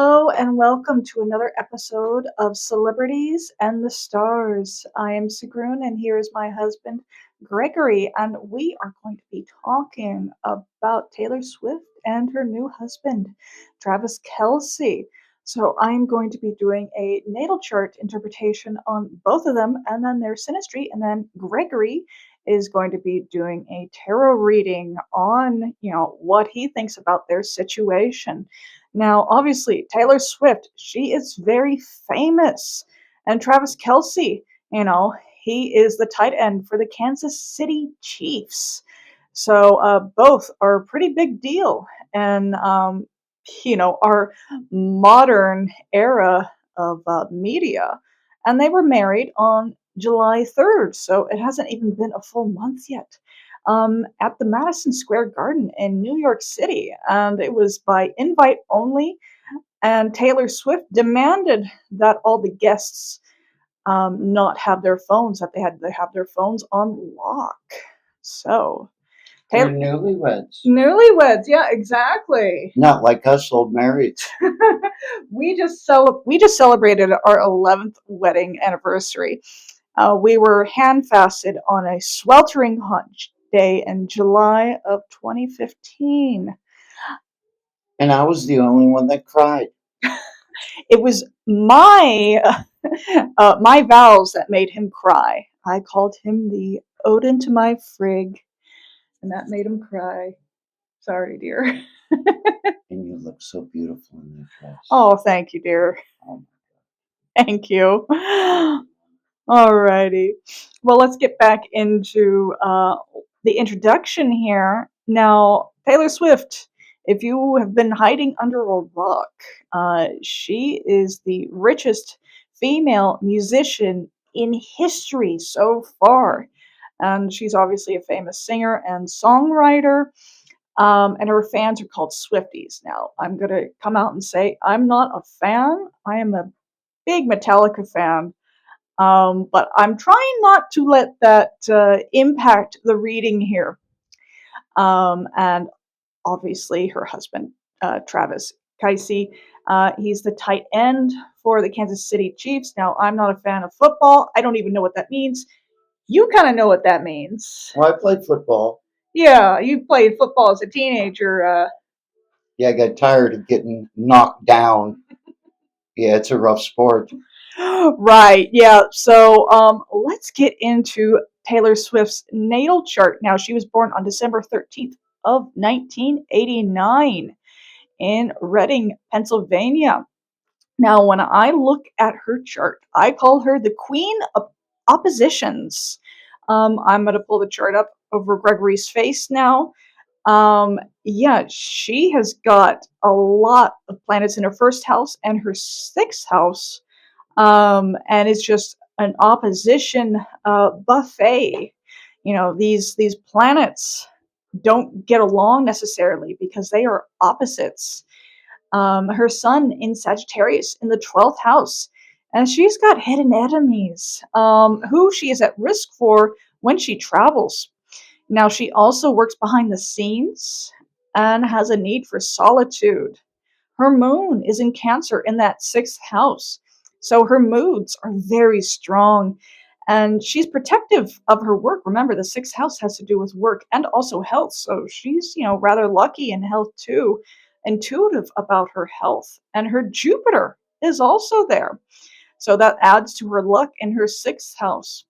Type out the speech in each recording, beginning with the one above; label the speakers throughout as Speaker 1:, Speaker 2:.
Speaker 1: Hello and welcome to another episode of Celebrities and the Stars. I am Sigrún and here is my husband Gregory, and we are going to be talking about Taylor Swift and her new husband, Travis Kelce. So I'm going to be doing a natal chart interpretation on both of them and then their sinistry, and then Gregory is going to be doing a tarot reading on, what he thinks about their situation. Now, obviously, Taylor Swift, she is very famous. And Travis Kelce, he is the tight end for the Kansas City Chiefs. So both are a pretty big deal. And, our modern era of media. And they were married on July 3rd. So it hasn't even been a full month yet. At the Madison Square Garden in New York City, and it was by invite only. And Taylor Swift demanded that all the guests not have their phones; that they had to have their phones on lock. So,
Speaker 2: They're
Speaker 1: Taylor,
Speaker 2: newlyweds.
Speaker 1: newlyweds, yeah, exactly.
Speaker 2: Not like us old marrieds.
Speaker 1: we just celebrated our 11th wedding anniversary. We were handfasted on a sweltering hot day in July of 2015.
Speaker 2: And I was the only one that cried.
Speaker 1: It was my my vows that made him cry. I called him the Odin to my frig, and that made him cry. Sorry, dear.
Speaker 2: And you look so beautiful in that dress.
Speaker 1: Oh, thank you, dear.
Speaker 2: Oh,
Speaker 1: Thank you. Alrighty. Well, let's get back into the introduction here. Now, Taylor Swift, if you have been hiding under a rock, she is the richest female musician in history so far. And she's obviously a famous singer and songwriter. And her fans are called Swifties. Now, I'm going to come out and say I'm not a fan. I am a big Metallica fan. But I'm trying not to let that impact the reading here. And obviously, her husband, Travis Kelce, he's the tight end for the Kansas City Chiefs. Now, I'm not a fan of football. I don't even know what that means. You kind of know what that means.
Speaker 2: Well, I played football.
Speaker 1: Yeah, you played football as a teenager.
Speaker 2: Yeah, I got tired of getting knocked down. Yeah, it's a rough sport.
Speaker 1: Right, yeah. So let's get into Taylor Swift's natal chart. Now, she was born on December 13th of 1989 in Reading, Pennsylvania. Now, when I look at her chart, I call her the queen of oppositions. I'm going to pull the chart up over Gregory's face now. Yeah, she has got a lot of planets in her first house and her sixth house. And it's just an opposition buffet. These planets don't get along necessarily because they are opposites. Her sun in Sagittarius in the 12th house, and she's got hidden enemies who she is at risk for when she travels. Now, she also works behind the scenes and has a need for solitude. Her moon is in Cancer in that sixth house. So her moods are very strong and she's protective of her work. Remember, the sixth house has to do with work and also health. So she's, rather lucky in health too, intuitive about her health. And her Jupiter is also there. So that adds to her luck in her sixth house.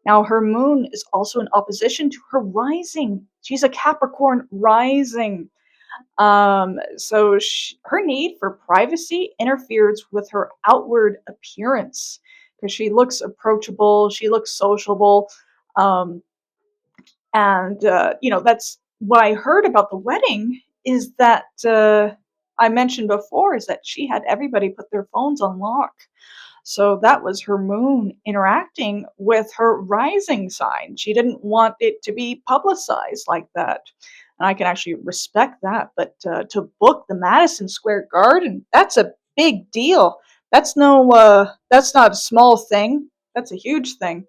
Speaker 1: Now, her moon is also in opposition to her rising. She's a Capricorn rising. Her need for privacy interferes with her outward appearance because she looks approachable, she looks sociable, um, and that's what I heard about the wedding. Is that I mentioned before is that she had everybody put their phones on lock. So that was her moon interacting with her rising sign. She didn't want it to be publicized like that. And I can actually respect that. But to book the Madison Square Garden, that's a big deal. That's that's not a small thing. That's a huge thing.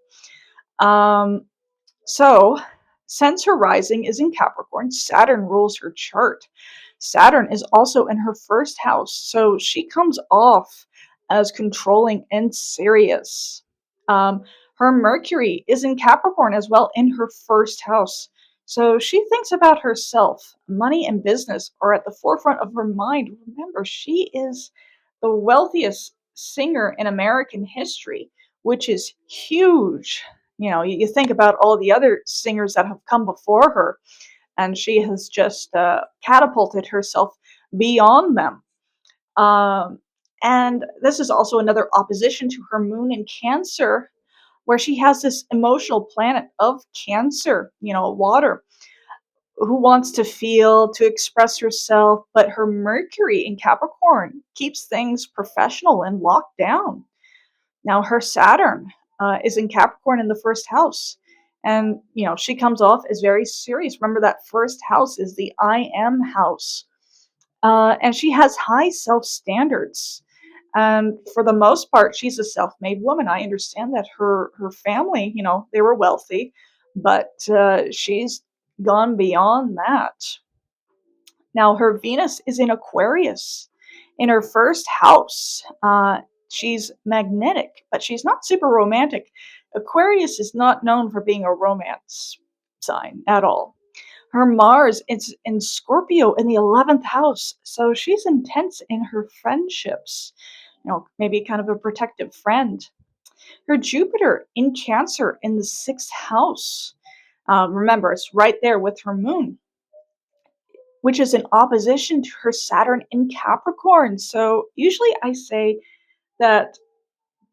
Speaker 1: So since her rising is in Capricorn, Saturn rules her chart. Saturn is also in her first house, so she comes off as controlling and serious. Um, Her Mercury is in Capricorn as well in her first house. So she thinks about herself. Money and business are at the forefront of her mind. Remember, she is the wealthiest singer in American history, which is huge. You think about all the other singers that have come before her, and she has just catapulted herself beyond them. Um, and this is also another opposition to her moon in Cancer, where she has this emotional planet of Cancer, water, who wants to feel, to express herself, but her Mercury in Capricorn keeps things professional and locked down. Now, her Saturn is in Capricorn in the first house. And, she comes off as very serious. Remember, that first house is the I am house. And she has high self standards. And for the most part, she's a self made woman. I understand that her family, they were wealthy, but she's gone beyond that. Now, her Venus is in Aquarius in her first house. She's magnetic, but she's not super romantic. Aquarius is not known for being a romance sign at all. Her Mars is in Scorpio in the 11th house, so she's intense in her friendships, maybe kind of a protective friend. Her Jupiter in Cancer in the 6th house. Remember, it's right there with her moon, which is in opposition to her Saturn in Capricorn. So usually I say that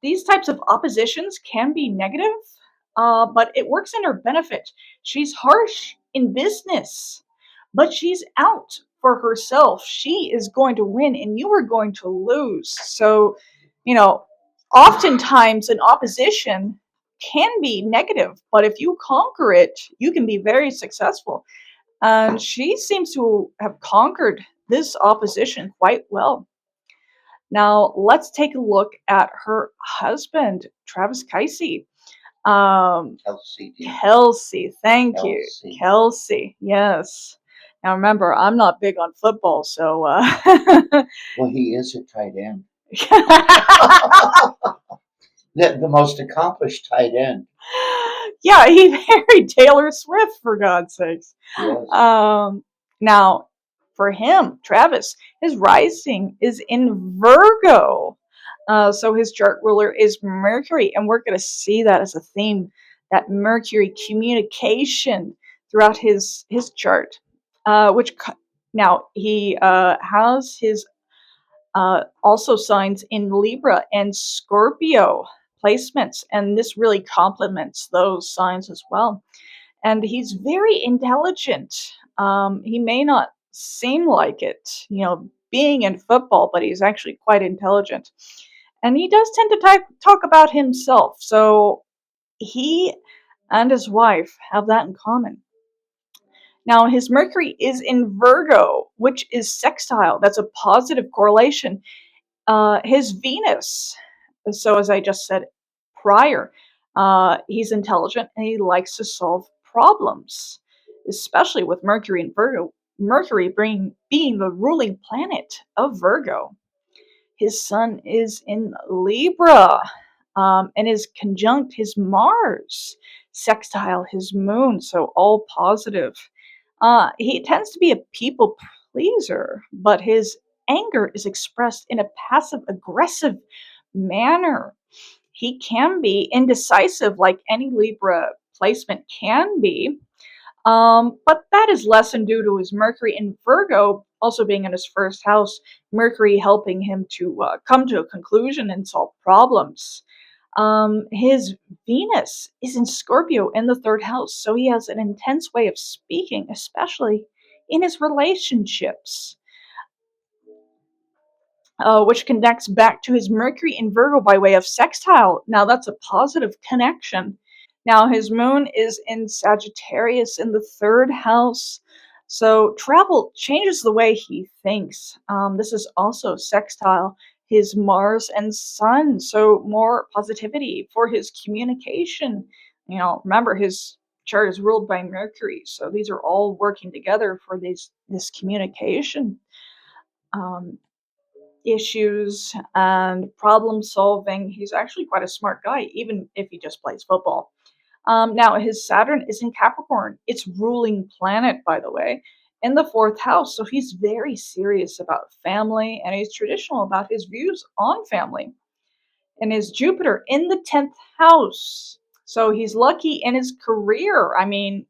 Speaker 1: these types of oppositions can be negative, but it works in her benefit. She's harsh in business, but she's out for herself. She is going to win and you are going to lose. So, you know, oftentimes an opposition can be negative, but if you conquer it, you can be very successful. And she seems to have conquered this opposition quite well. Now, let's take a look at her husband, Travis Kelce.
Speaker 2: Kelce, dear.
Speaker 1: Kelce, thank you.
Speaker 2: Kelce.
Speaker 1: Kelce, yes. Now, remember, I'm not big on football, so.
Speaker 2: Well, he is a tight end. The most accomplished tight end.
Speaker 1: Yeah, he married Taylor Swift, for God's sakes.
Speaker 2: Yes.
Speaker 1: Now, for him, Travis, his rising is in Virgo. So his chart ruler is Mercury, and we're going to see that as a theme, that Mercury communication throughout his chart. Now he has his also signs in Libra and Scorpio placements, and this really complements those signs as well. And he's very intelligent. He may not seem like it, being in football, but he's actually quite intelligent. And he does tend to talk about himself. So he and his wife have that in common. Now, his Mercury is in Virgo, which is sextile. That's a positive correlation. His Venus, so as I just said prior, he's intelligent and he likes to solve problems, especially with Mercury in Virgo. Mercury being the ruling planet of Virgo. His sun is in Libra, and is conjunct his Mars, sextile his moon, so all positive. He tends to be a people pleaser, but his anger is expressed in a passive aggressive manner. He can be indecisive, like any Libra placement can be, but that is lessened due to his Mercury in Virgo also being in his first house, Mercury helping him to come to a conclusion and solve problems. His Venus is in Scorpio in the third house, so he has an intense way of speaking, especially in his relationships, which connects back to his Mercury in Virgo by way of sextile. Now, that's a positive connection. Now, his moon is in Sagittarius in the third house. So, travel changes the way he thinks. This is also sextile his Mars and Sun. So, more positivity for his communication. Remember, his chart is ruled by Mercury. So, these are all working together for this communication. um, issues and problem solving. He's actually quite a smart guy, even if he just plays football. Now, his Saturn is in Capricorn. It's ruling planet, by the way, in the fourth house. So he's very serious about family and he's traditional about his views on family. And his Jupiter in the 10th house. So he's lucky in his career. I mean,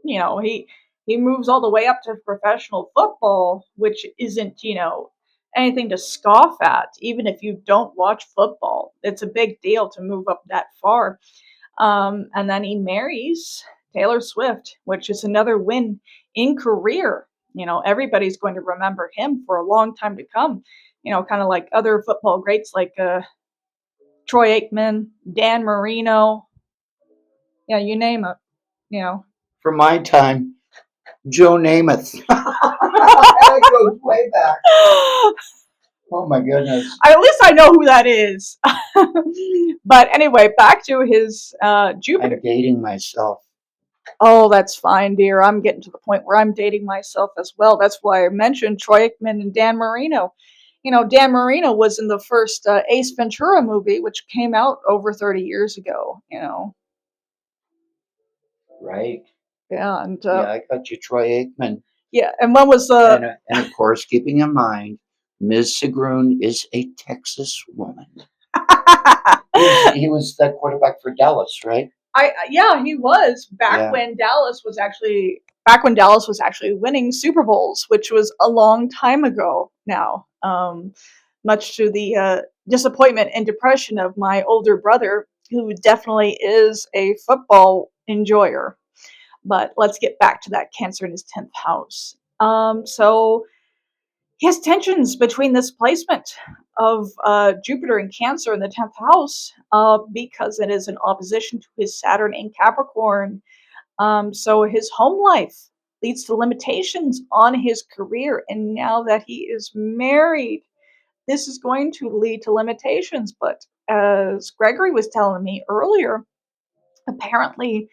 Speaker 1: he moves all the way up to professional football, which isn't, anything to scoff at, even if you don't watch football. It's a big deal to move up that far. And then he marries Taylor Swift, which is another win in career. Everybody's going to remember him for a long time to come. Kind of like other football greats like Troy Aikman, Dan Marino, yeah, you name it. You know.
Speaker 2: From my time, Joe Namath. That goes way back. Oh my goodness.
Speaker 1: At least I know who that is. But anyway, back to his Jupiter.
Speaker 2: I'm dating myself.
Speaker 1: Oh, that's fine, dear. I'm getting to the point where I'm dating myself as well. That's why I mentioned Troy Aikman and Dan Marino. Dan Marino was in the first Ace Ventura movie, which came out over 30 years ago.
Speaker 2: Right.
Speaker 1: Yeah, and
Speaker 2: Yeah, I got you, Troy Aikman.
Speaker 1: yeah, and when was
Speaker 2: And of course, keeping in mind, Ms. Sigrún is a Texas woman. He was that quarterback for Dallas, right?
Speaker 1: Yeah, he was when Dallas was actually winning Super Bowls, which was a long time ago now. Much to the disappointment and depression of my older brother, who definitely is a football enjoyer. But let's get back to that Cancer in his 10th house. So he has tensions between this placement of Jupiter in Cancer in the 10th house because it is in opposition to his Saturn in Capricorn. So his home life leads to limitations on his career. And now that he is married, this is going to lead to limitations. But as Gregory was telling me earlier, apparently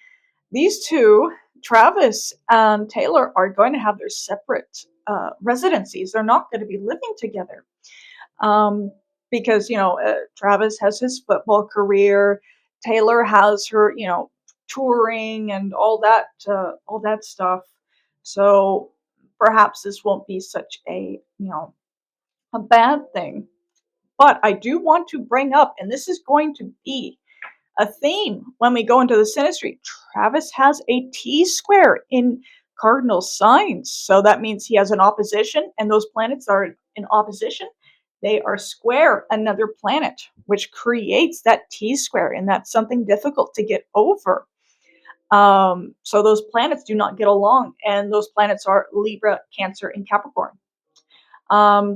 Speaker 1: these two, Travis and Taylor, are going to have their separate residencies. They're not going to be living together because Travis has his football career, Taylor has her touring and all that stuff. So perhaps this won't be such a bad thing. But I do want to bring up, and this is going to be a theme when we go into the sinistry. Travis has a T square in cardinal signs. So that means he has an opposition, and those planets are in opposition. They are square another planet, which creates that T square, and that's something difficult to get over. So those planets do not get along, and those planets are Libra, Cancer, and Capricorn.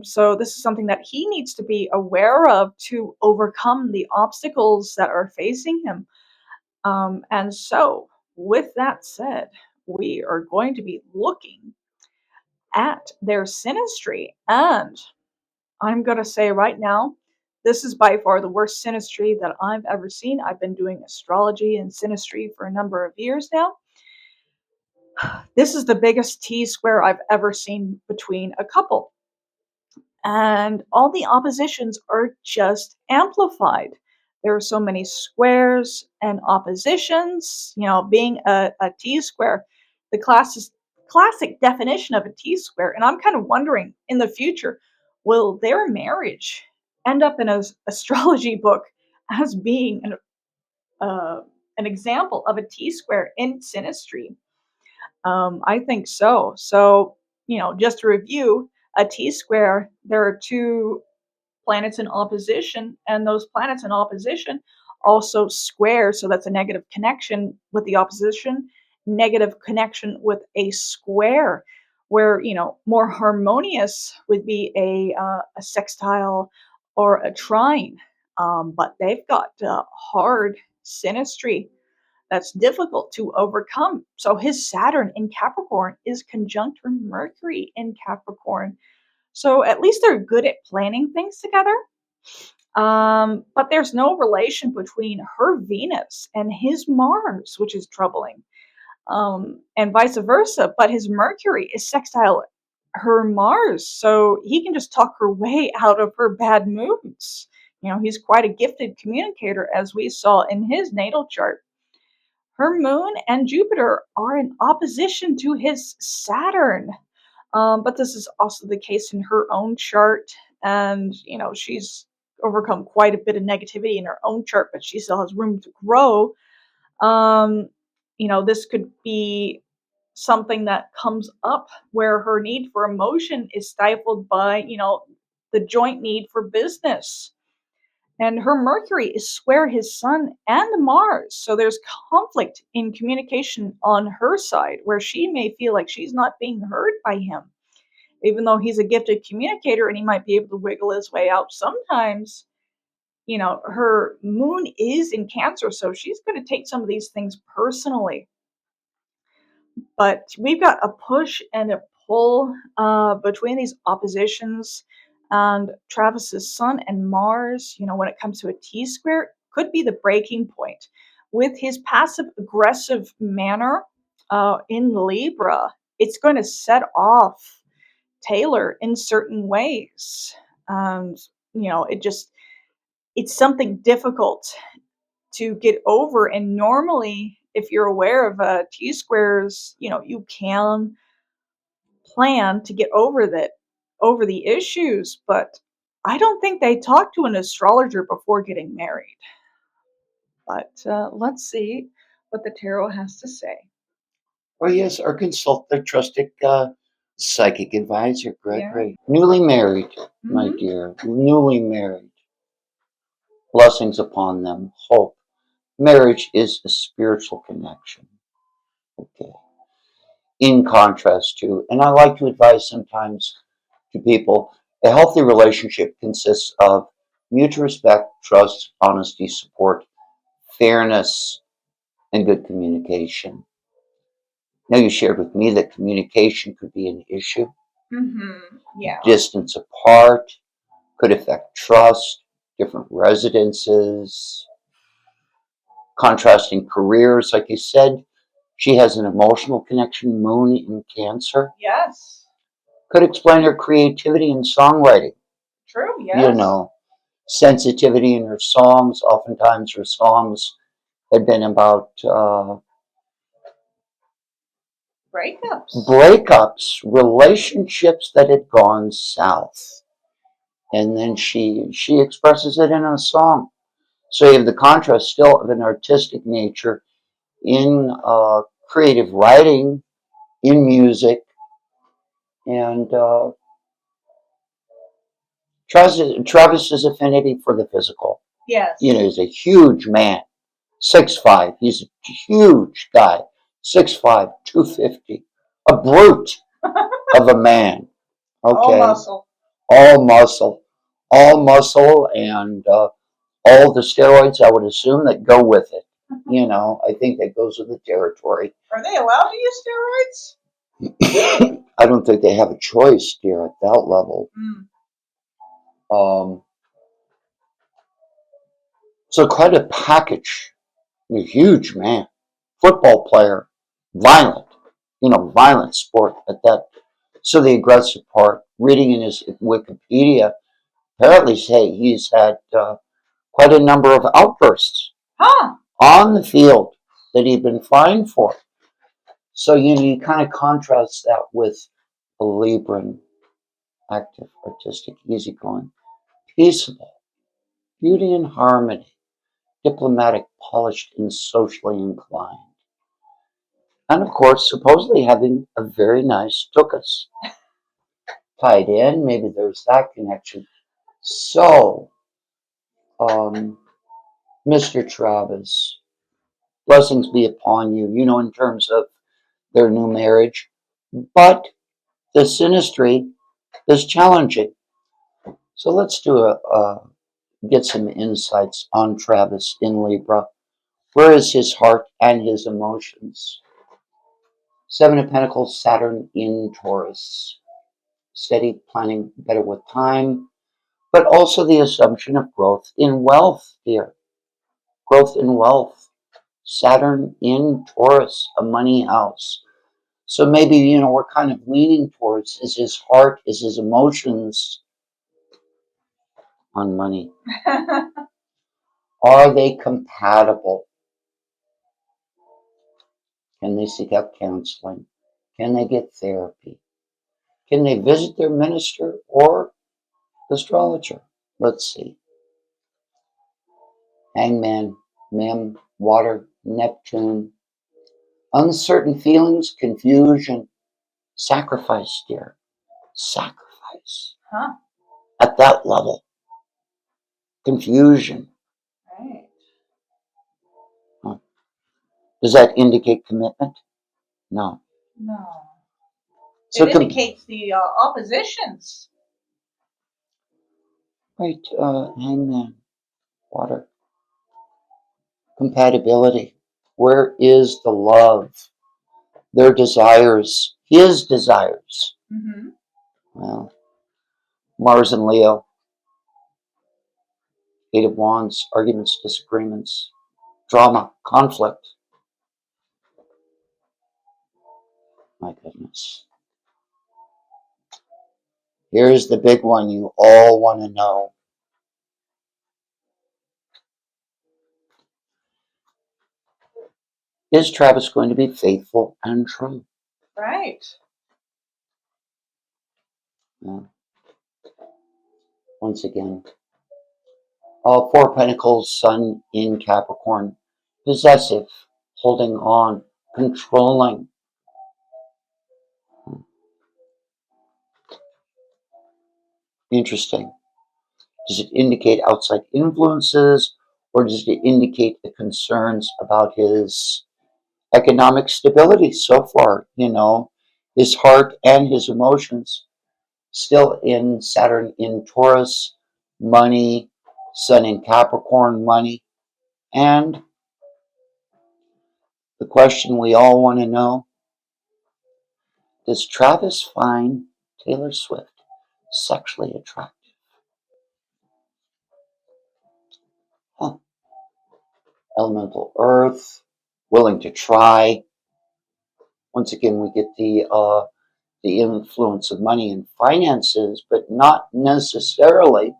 Speaker 1: So this is something that he needs to be aware of to overcome the obstacles that are facing him. And so, with that said, we are going to be looking at their sinistry. And I'm going to say right now, this is by far the worst sinistry that I've ever seen. I've been doing astrology and sinistry for a number of years now. This is the biggest T square I've ever seen between a couple. And all the oppositions are just amplified. There are so many squares and oppositions. Being a T square, the classic definition of a T square. And I'm kind of wondering, in the future, will their marriage end up in an astrology book as being an example of a T square in synastry? I think so. So, just to review, a T square, there are two planets in opposition, and those planets in opposition also square. So that's a negative connection with the opposition, negative connection with a square, where more harmonious would be a sextile or a trine. But they've got hard synastry that's difficult to overcome. So his Saturn in Capricorn is conjunct Mercury in Capricorn. So at least they're good at planning things together. But there's no relation between her Venus and his Mars, which is troubling. And vice versa. But his Mercury is sextile her Mars, so he can just talk her way out of her bad moods. He's quite a gifted communicator, as we saw in his natal chart. Her moon and Jupiter are in opposition to his Saturn. But this is also the case in her own chart. And, she's overcome quite a bit of negativity in her own chart, but she still has room to grow. Um, this could be something that comes up where her need for emotion is stifled by, the joint need for business. And her Mercury is square his Sun and Mars. So there's conflict in communication on her side where she may feel like she's not being heard by him. Even though he's a gifted communicator and he might be able to wiggle his way out sometimes, her moon is in Cancer. So she's going to take some of these things personally. But we've got a push and a pull between these oppositions. And Travis's Sun and Mars, when it comes to a T square, could be the breaking point. With his passive aggressive manner in Libra, it's going to set off Taylor in certain ways. And, it's something difficult to get over. And normally, if you're aware of T squares, you can plan to get over the issues, but I don't think they talk to an astrologer before getting married. But let's see what the tarot has to say.
Speaker 2: Well, yes, or consult their trusted psychic advisor, Gregory. Yeah. Newly married, my dear, newly married. Blessings upon them, hope. Marriage is a spiritual connection. Okay. In contrast to, and I like to advise sometimes to people, a healthy relationship consists of mutual respect, trust, honesty, support, fairness, and good communication. Now, you shared with me that communication could be an issue.
Speaker 1: Yeah.
Speaker 2: Distance apart could affect trust, different residences, contrasting careers. Like you said, she has an emotional connection, moon in Cancer.
Speaker 1: Yes.
Speaker 2: Could explain her creativity in songwriting.
Speaker 1: True, yes.
Speaker 2: Sensitivity in her songs. Oftentimes her songs had been about breakups, relationships that had gone south. And then she expresses it in a song. So you have the contrast still of an artistic nature in creative writing, in music, and Travis's affinity for the physical.
Speaker 1: Yes.
Speaker 2: He's a huge man, 6'5". He's a huge guy, 6'5", 250. A brute of a man. Okay.
Speaker 1: All muscle.
Speaker 2: All muscle. All muscle and all the steroids, I would assume, that go with it. I think that goes with the territory.
Speaker 1: Are they allowed to use steroids?
Speaker 2: I don't think they have a choice, dear, at that level. So quite a package. A huge man. Football player. Violent. Violent sport at that. So the aggressive part, reading in his Wikipedia, apparently say he's had quite a number of outbursts on the field that he'd been fined for. So you kind of contrast that with a Libran, active, artistic, easygoing, peaceable, beauty and harmony, diplomatic, polished, and socially inclined. And of course, supposedly having a very nice tuchus tied in. Maybe there's that connection. So, Mr. Travis, blessings be upon you, in terms of their new marriage. But the sinistry is challenging. So let's get some insights on Travis in Libra. Where is his heart and his emotions? 7 of Pentacles, Saturn in Taurus. Steady, planning, better with time, but also the assumption of growth in wealth here. Growth in wealth. Saturn in Taurus, a money house. So maybe, we're kind of leaning towards, is his heart, is his emotions on money? Are they compatible? Can they seek out counseling? Can they get therapy? Can they visit their minister or astrologer? Let's see. Hangman, Mem, Water, Neptune. Uncertain feelings, confusion, sacrifice, dear. Sacrifice.
Speaker 1: Huh.
Speaker 2: At that level. Confusion.
Speaker 1: Right.
Speaker 2: Huh. Does that indicate commitment? No.
Speaker 1: No.
Speaker 2: So
Speaker 1: It indicates the oppositions.
Speaker 2: Right, Hangman, Water. Compatibility. Where is the love? Their desires, his desires.
Speaker 1: Mm-hmm.
Speaker 2: Well, Mars and Leo, Eight of Wands, arguments, disagreements, drama, conflict. My goodness. Here's the big one you all want to know. Is Travis going to be faithful and true?
Speaker 1: Right.
Speaker 2: Well, once again, Four of Pentacles, Sun in Capricorn, possessive, holding on, controlling. Interesting. Does it indicate outside influences, or does it indicate the concerns about his economic stability so far? His heart and his emotions still in Saturn in Taurus, money, Sun in Capricorn, money. And the question we all want to know, does Travis find Taylor Swift sexually attractive? Huh. Elemental Earth, willing to try. Once again, we get the influence of money and finances, but not necessarily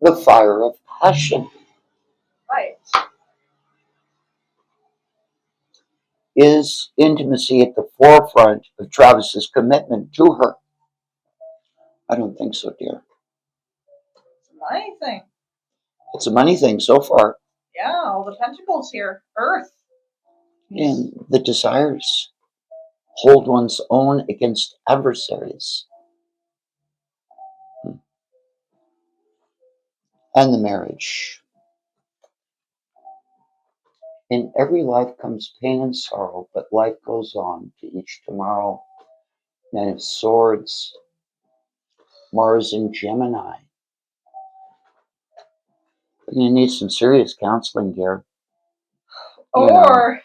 Speaker 2: the fire of passion.
Speaker 1: Right.
Speaker 2: Is intimacy at the forefront of Travis's commitment to her? I don't think so, dear.
Speaker 1: It's a money thing.
Speaker 2: It's a money thing so far.
Speaker 1: Yeah, all the pentacles here. Earth.
Speaker 2: And the desires. Hold one's own against adversaries. And the marriage. In every life comes pain and sorrow, but life goes on to each tomorrow. Nine of Swords, Mars in Gemini. You need some serious counseling, dear.
Speaker 1: Or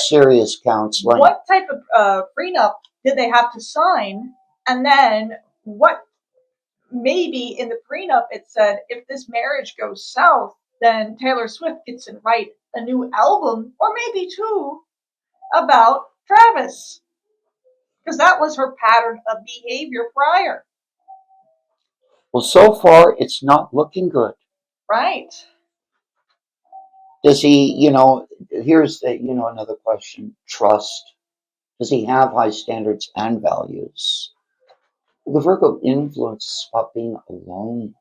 Speaker 2: serious counseling.
Speaker 1: What type of prenup did they have to sign? And then what? Maybe in the prenup it said if this marriage goes south, then Taylor Swift gets to write a new album, or maybe two, about Travis, because that was her pattern of behavior prior.
Speaker 2: Well, so far it's not looking good.
Speaker 1: Right.
Speaker 2: Does he, here's another question. Trust. Does he have high standards and values? The Virgo influence is about being alone.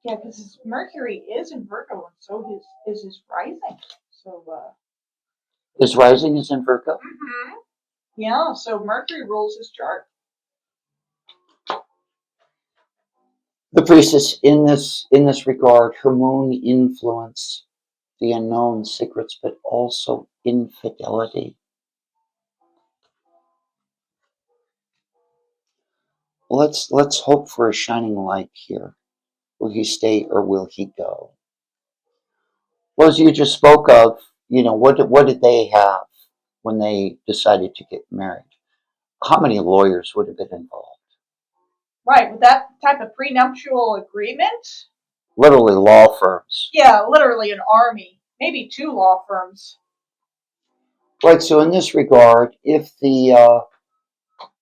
Speaker 1: Yeah, because his Mercury is in Virgo, and so is his rising. So
Speaker 2: his rising is in Virgo.
Speaker 1: Mm-hmm. Yeah, so Mercury rules his chart.
Speaker 2: The priestess in this regard, her moon influence, the unknown secrets, but also infidelity. Let's hope for a shining light here. Will he stay or will he go? Well, as you just spoke of, what did they have when they decided to get married? How many lawyers would have been involved?
Speaker 1: Right, with that type of prenuptial agreement?
Speaker 2: Literally law firms.
Speaker 1: Yeah, literally an army. Maybe two law firms.
Speaker 2: Right. So in this regard, if the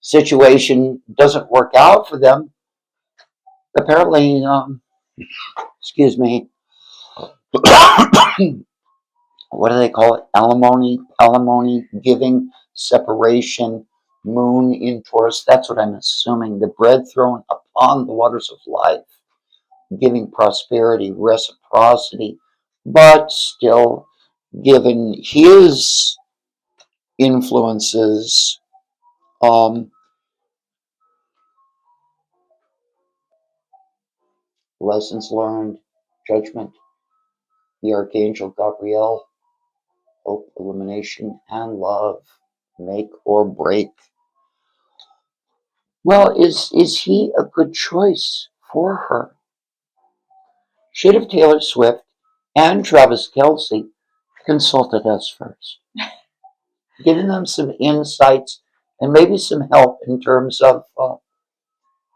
Speaker 2: situation doesn't work out for them, apparently, excuse me, what do they call it? Alimony, giving, separation, moon in Taurus. That's what I'm assuming. The bread thrown upon the waters of life, giving prosperity, reciprocity, but still, given his influences, um, lessons learned, judgment, the Archangel Gabriel, hope, illumination, and love, make or break. Well, is he a good choice for her? Should have Taylor Swift and Travis Kelce consulted us first, giving them some insights and maybe some help in terms of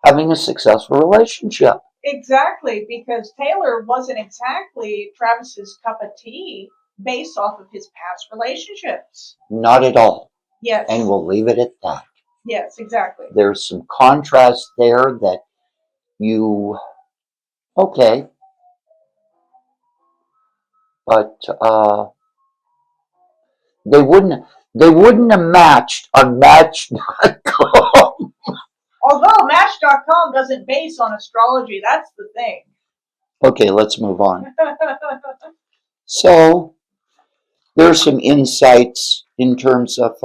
Speaker 2: having a successful relationship?
Speaker 1: Exactly, because Taylor wasn't exactly Travis's cup of tea based off of his past relationships.
Speaker 2: Not at all.
Speaker 1: Yes.
Speaker 2: And we'll leave it at that.
Speaker 1: Yes, exactly.
Speaker 2: There's some contrast there that you, okay, but they wouldn't have matched on Match.com.
Speaker 1: Although Match.com doesn't base on astrology, that's the thing.
Speaker 2: Okay, let's move on. So there's some insights in terms of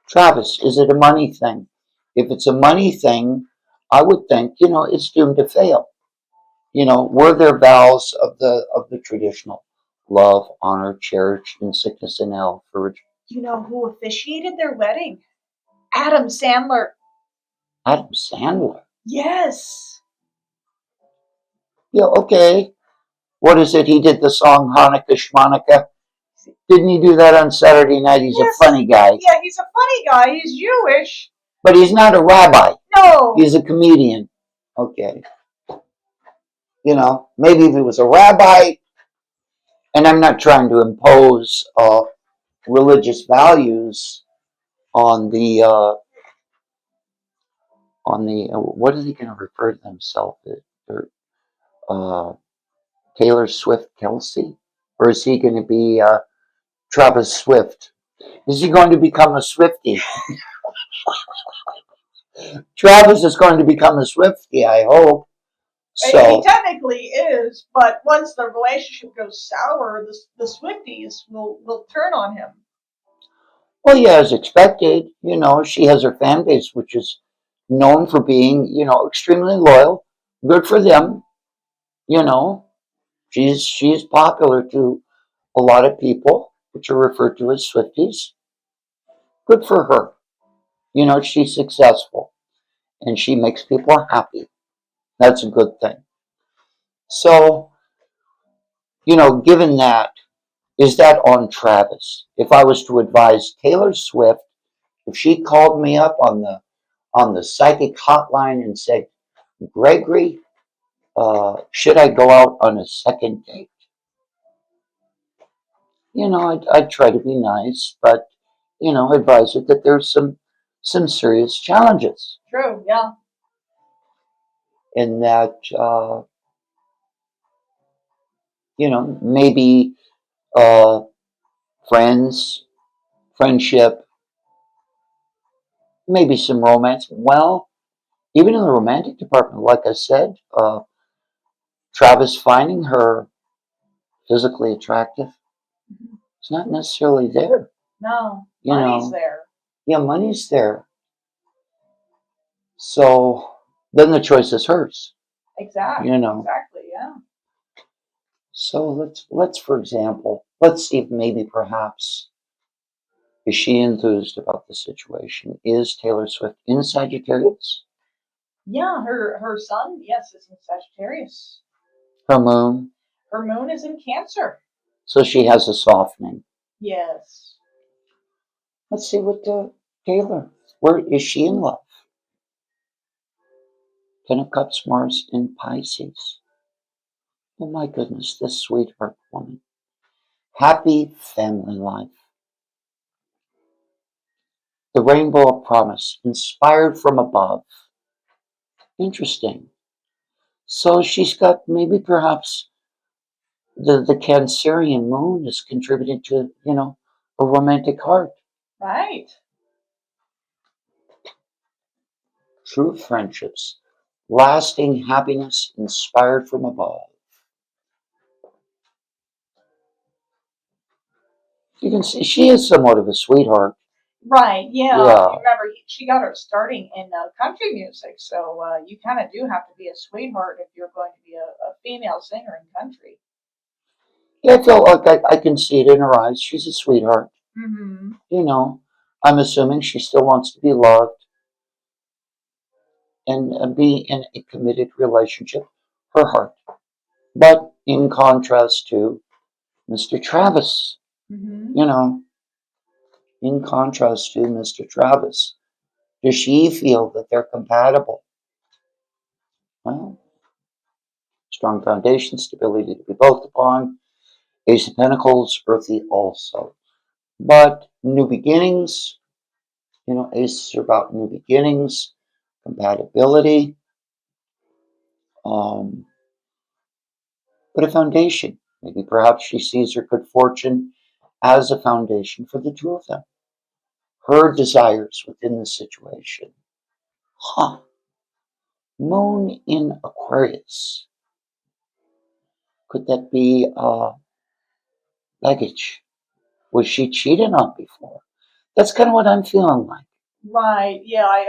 Speaker 2: Travis. Is it a money thing? If it's a money thing, I would think it's doomed to fail. Were there vows of the traditional love, honor, cherish in sickness and health?
Speaker 1: You know who officiated their wedding? Adam Sandler.
Speaker 2: Adam Sandler.
Speaker 1: Yes.
Speaker 2: Yeah, okay. What is it? He did the song Hanukkah Shmonica. Didn't he do that on Saturday night? He's
Speaker 1: Yes.
Speaker 2: a funny guy.
Speaker 1: Yeah, he's a funny guy. He's Jewish.
Speaker 2: But he's not a rabbi.
Speaker 1: No.
Speaker 2: He's a comedian. Okay. Maybe if he was a rabbi, and I'm not trying to impose religious values on the what is he going to refer to himself as? Taylor Swift Kelce? Or is he going to be Travis Swift? Is he going to become a Swiftie? Travis is going to become a Swiftie, I hope. So
Speaker 1: he technically is, but once the relationship goes sour, the Swifties will turn on him.
Speaker 2: Well, yeah, as expected. She has her fan base, which is known for being, extremely loyal. Good for them. She's popular to a lot of people, which are referred to as Swifties. Good for her. She's successful and she makes people happy. That's a good thing. So, given that, is that on Travis? If I was to advise Taylor Swift, if she called me up on the psychic hotline and said, Gregory, should I go out on a second date? I'd try to be nice, but advise her that there's some serious challenges.
Speaker 1: True, yeah.
Speaker 2: In that maybe friends, friendship, maybe some romance. Well, even in the romantic department, like I said, Travis finding her physically attractive, it's not necessarily there.
Speaker 1: No, money's there.
Speaker 2: Yeah, money's there. So then the choice is hers.
Speaker 1: Exactly. Exactly, yeah.
Speaker 2: So let's for example, let's see if maybe perhaps is she enthused about the situation? Is Taylor Swift in Sagittarius?
Speaker 1: Yeah, her sun, yes, is in Sagittarius.
Speaker 2: Her moon?
Speaker 1: Her moon is in Cancer.
Speaker 2: So she has a softening.
Speaker 1: Yes.
Speaker 2: Let's see what Taylor. Where is she in love? Ten of Cups, Mars in Pisces. Oh my goodness, this sweetheart woman. Happy family life. The rainbow of promise, inspired from above. Interesting. So she's got maybe perhaps the Cancerian moon is contributing to, a romantic heart.
Speaker 1: Right.
Speaker 2: True friendships, lasting happiness inspired from above. You can see she is somewhat of a sweetheart.
Speaker 1: Right. Yeah.
Speaker 2: Yeah.
Speaker 1: You remember she got her starting in country music, so you kind of do have to be a sweetheart if you're going to be a female singer in country.
Speaker 2: Yeah, I feel like I can see it in her eyes. She's a sweetheart.
Speaker 1: Mm-hmm.
Speaker 2: You know, I'm assuming she still wants to be loved and be in a committed relationship, her heart. But in contrast to Mr. Travis,
Speaker 1: Mm-hmm.
Speaker 2: you know, in contrast to Mr. Travis, does she feel that they're compatible? Well, strong foundation, stability to be built upon, Ace of Pentacles, earthy also. But new beginnings, aces are about new beginnings, compatibility, um, but a foundation. Maybe perhaps she sees her good fortune as a foundation for the two of them. Her desires within the situation. Huh. Moon in Aquarius. Could that be baggage? Was she cheated on before? That's kind of what I'm feeling like.
Speaker 1: Right. Yeah. I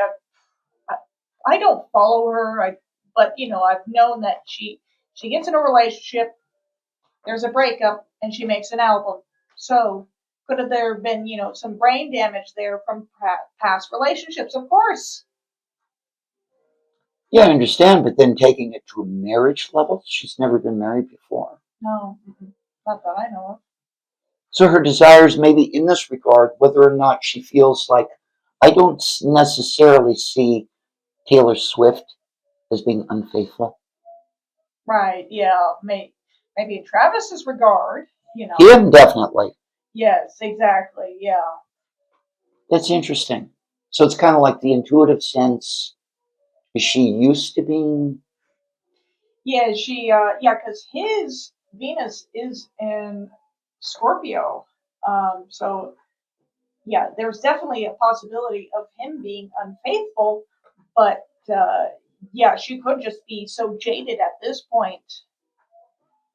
Speaker 1: I don't follow her. But I've known that she gets in a relationship. There's a breakup, and she makes an album. So could have there been some brain damage there from past relationships? Of course.
Speaker 2: Yeah, I understand, but then taking it to a marriage level, she's never been married before.
Speaker 1: No, not that I know of.
Speaker 2: So her desires, maybe in this regard, whether or not she feels like, I don't necessarily see Taylor Swift as being unfaithful.
Speaker 1: Right. Yeah. Maybe in Travis's regard.
Speaker 2: Him, definitely.
Speaker 1: Yes. Exactly. Yeah.
Speaker 2: That's interesting. So it's kind of like the intuitive sense. Is she used to being?
Speaker 1: Yeah. Yeah. Because his Venus is in Scorpio. So yeah, there's definitely a possibility of him being unfaithful, but yeah, she could just be so jaded at this point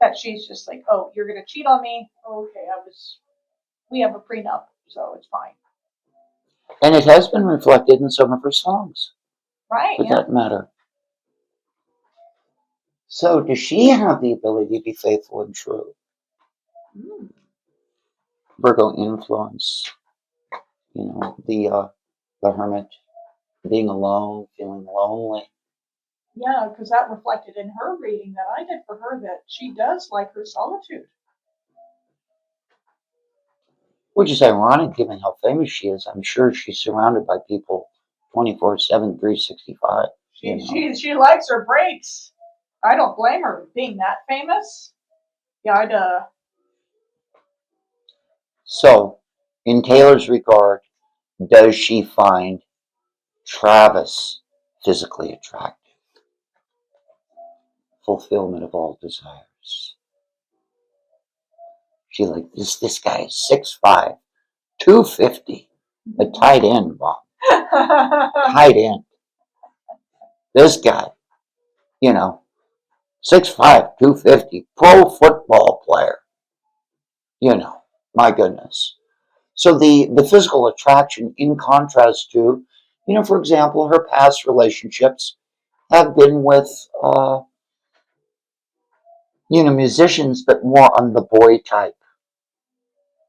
Speaker 1: that she's just like, oh, you're gonna cheat on me? Okay, we have a prenup, so it's fine.
Speaker 2: And it has been reflected in some of her songs,
Speaker 1: Right?
Speaker 2: for
Speaker 1: Yeah.
Speaker 2: that matter. So does she have the ability to be faithful and true?
Speaker 1: Mm.
Speaker 2: Virgo influence, the hermit, being alone, feeling lonely.
Speaker 1: Yeah, because that reflected in her reading that I did for her that she does like her solitude.
Speaker 2: Which is ironic given how famous she is. I'm sure she's surrounded by people 24/7, 365.
Speaker 1: She likes her breaks. I don't blame her being that famous. Yeah, I'd
Speaker 2: So, in Taylor's regard, does she find Travis physically attractive? Fulfillment of all desires. She like this guy is 6'5", 250, a tight end, Bob. Tight end. This guy, you know, 6'5", 250, pro football player. My goodness. So the physical attraction, in contrast to, for example, her past relationships have been with, musicians, but more on the boy type.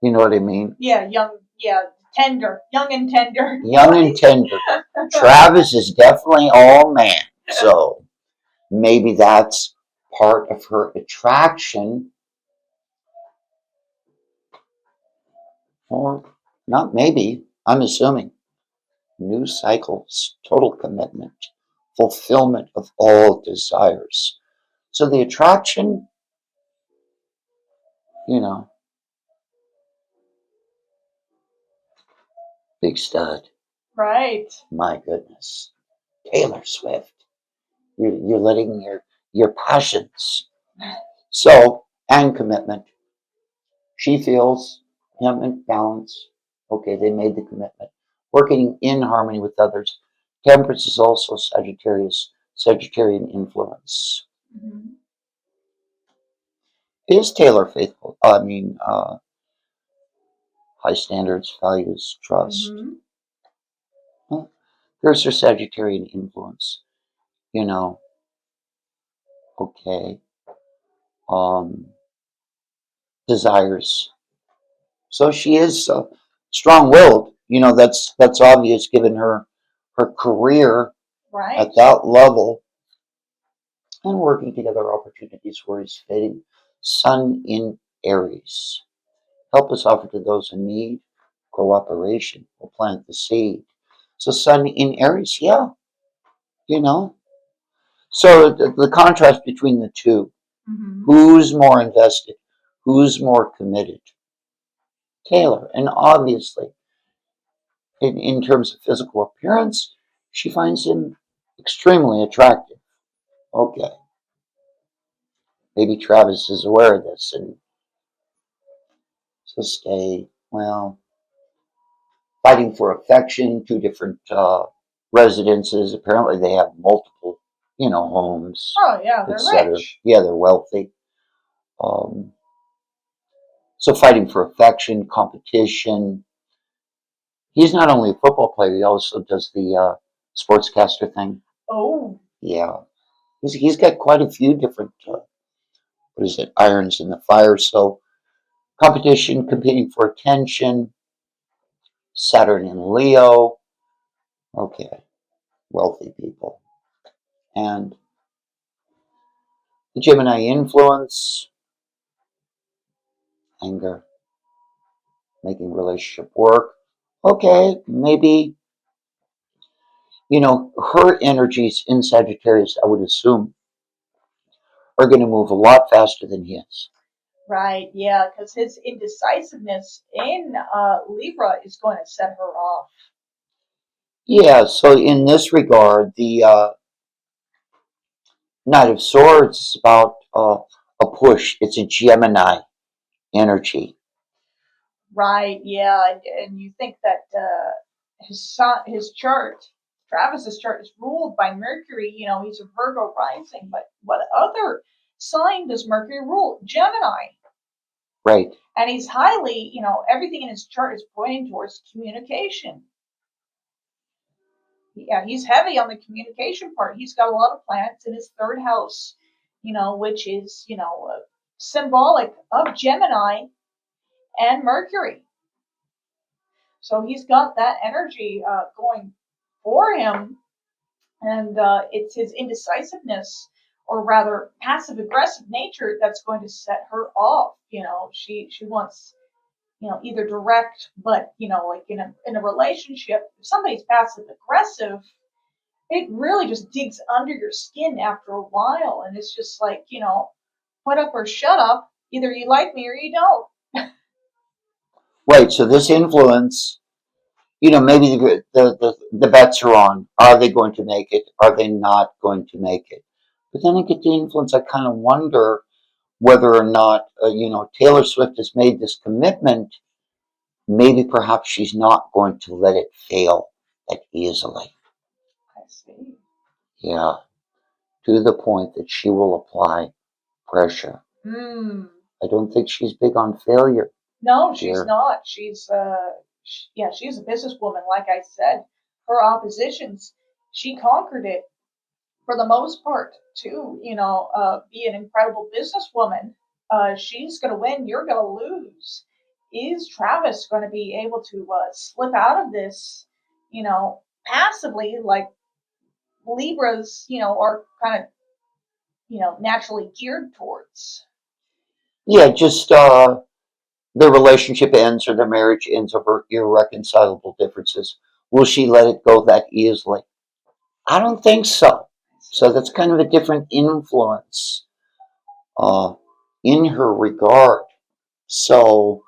Speaker 2: You know what I mean?
Speaker 1: Yeah, tender, young and tender.
Speaker 2: Young and tender. Travis is definitely all man. So maybe that's part of her attraction, or not maybe, I'm assuming. New cycles, total commitment, fulfillment of all desires. So the attraction, you know, big stud.
Speaker 1: Right.
Speaker 2: My goodness. Taylor Swift. You're letting your passions. So, and commitment. She feels commitment, balance. Okay, they made the commitment. Working in harmony with others. Temperance is also Sagittarian influence.
Speaker 1: Mm-hmm.
Speaker 2: Is Taylor faithful? I mean, high standards, values, trust.
Speaker 1: Mm-hmm.
Speaker 2: Well, there's her Sagittarian influence. You know, okay. Um, desires. So she is strong-willed. That's obvious given her career
Speaker 1: Right.
Speaker 2: at that level, and working together opportunities where he's fitting. Sun in Aries. Help is offered to those in need. Cooperation will plant the seed. So Sun in Aries, yeah, you know. So the contrast between the two.
Speaker 1: Mm-hmm.
Speaker 2: Who's more invested? Who's more committed? Taylor. And obviously, in terms of physical appearance, she finds him extremely attractive. Okay, maybe Travis is aware of this and so stay, well, fighting for affection, two different residences. Apparently, they have multiple, homes,
Speaker 1: Oh yeah, they're
Speaker 2: etc.
Speaker 1: rich.
Speaker 2: Yeah, they're wealthy. Um, so fighting for affection, competition. He's not only a football player; he also does the sportscaster thing.
Speaker 1: Oh.
Speaker 2: Yeah, he's got quite a few different what is it, irons in the fire. So competition, competing for attention, Saturn in Leo. Okay, wealthy people. And the Gemini influence, anger, making relationship work. Okay, maybe, her energies in Sagittarius, I would assume, are going to move a lot faster than his.
Speaker 1: Right, yeah, because his indecisiveness in Libra is going to set her off.
Speaker 2: Yeah, so in this regard, the Knight of Swords is about a push. It's a Gemini energy.
Speaker 1: Right, yeah, and you think that his chart, Travis's chart, is ruled by Mercury. He's a Virgo rising, but what other sign does Mercury rule? Gemini.
Speaker 2: Right.
Speaker 1: And he's highly, everything in his chart is pointing towards communication. Yeah, he's heavy on the communication part. He's got a lot of planets in his third house, which is, symbolic of Gemini and Mercury. So he's got that energy going for him, and it's his indecisiveness, or rather passive aggressive nature, that's going to set her off. She wants, either direct, but like in a relationship, if somebody's passive aggressive, it really just digs under your skin after a while, and it's just like, put up or shut up. Either you like me or you don't.
Speaker 2: Right. So this influence, maybe the bets are on. Are they going to make it? Are they not going to make it? But then I get the influence. I kind of wonder whether or not, Taylor Swift has made this commitment. Maybe perhaps she's not going to let it fail that easily.
Speaker 1: I see.
Speaker 2: Yeah. To the point that she will apply pressure.
Speaker 1: Hmm.
Speaker 2: I don't think she's big on failure
Speaker 1: No, she's
Speaker 2: here.
Speaker 1: not. Yeah, she's a businesswoman. Like I said, her oppositions, she conquered it for the most part. To be an incredible businesswoman, she's gonna win. You're gonna lose. Is Travis going to be able to slip out of this? Passively, like Libras, are kind of naturally geared towards.
Speaker 2: Yeah, just the relationship ends or the marriage ends over irreconcilable differences. Will she let it go that easily? I don't think so. So that's kind of a different influence uh, in her regard. So,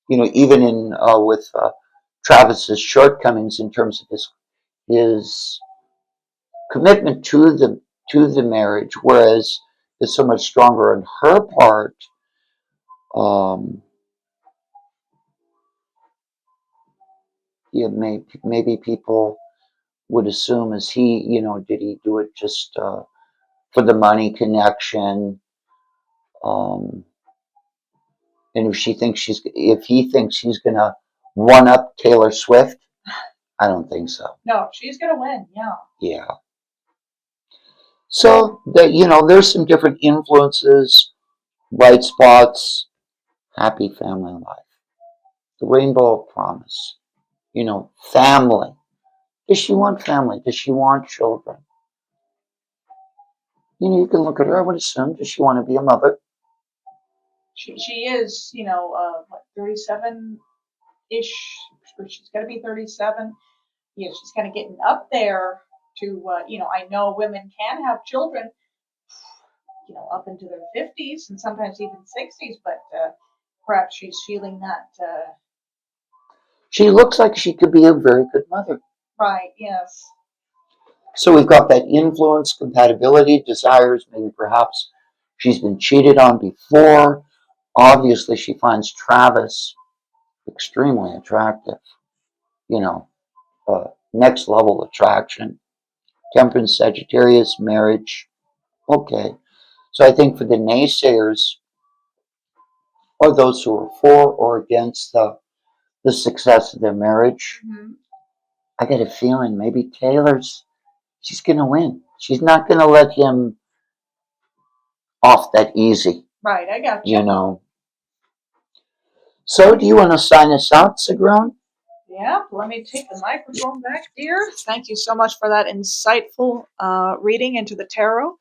Speaker 2: even in with Travis's shortcomings in terms of his commitment to the marriage, whereas it's so much stronger on her part. Um, yeah, maybe people would assume, is he, did he do it just for the money connection? Um, and if he thinks he's gonna one up Taylor Swift, I don't think so.
Speaker 1: No, she's gonna win. Yeah.
Speaker 2: Yeah. So that there's some different influences, bright spots, happy family life, the rainbow of promise. Family. Does she want family? Does she want children? You can look at her. I would assume. Does she want to be a mother?
Speaker 1: She is, what, 37 ish. She's gonna be 37. She's kind of getting up there to, I know women can have children, up into their 50s and sometimes even 60s, but perhaps she's feeling that.
Speaker 2: She looks like she could be a very good mother.
Speaker 1: Right, yes.
Speaker 2: So we've got that influence, compatibility, desires, maybe perhaps she's been cheated on before. Obviously, she finds Travis extremely attractive. You know, next level attraction. Temperance, Sagittarius, marriage. Okay. So I think for the naysayers, or those who are for or against the success of their marriage, I get a feeling maybe she's going to win. She's not going to let him off that easy.
Speaker 1: Right, I got you.
Speaker 2: So do you want to sign us out, Sigrún?
Speaker 1: Yeah, let me take the microphone back, dear. Thank you so much for that insightful reading into the tarot.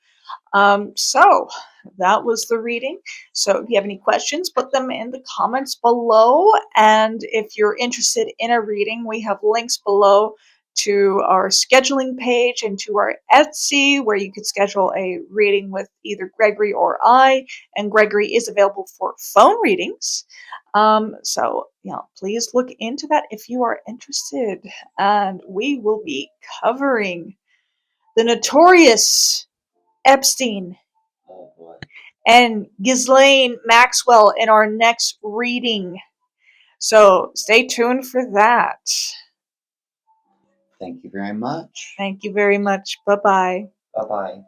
Speaker 1: So that was the reading. So if you have any questions, put them in the comments below. And if you're interested in a reading, we have links below to our scheduling page and to our Etsy, where you could schedule a reading with either Gregory or I. And Gregory is available for phone readings. So please look into that if you are interested. And we will be covering the notorious Epstein and Ghislaine Maxwell in our next reading. So stay tuned for that.
Speaker 2: Thank you very much.
Speaker 1: Thank you very much. Bye-bye.
Speaker 2: Bye-bye.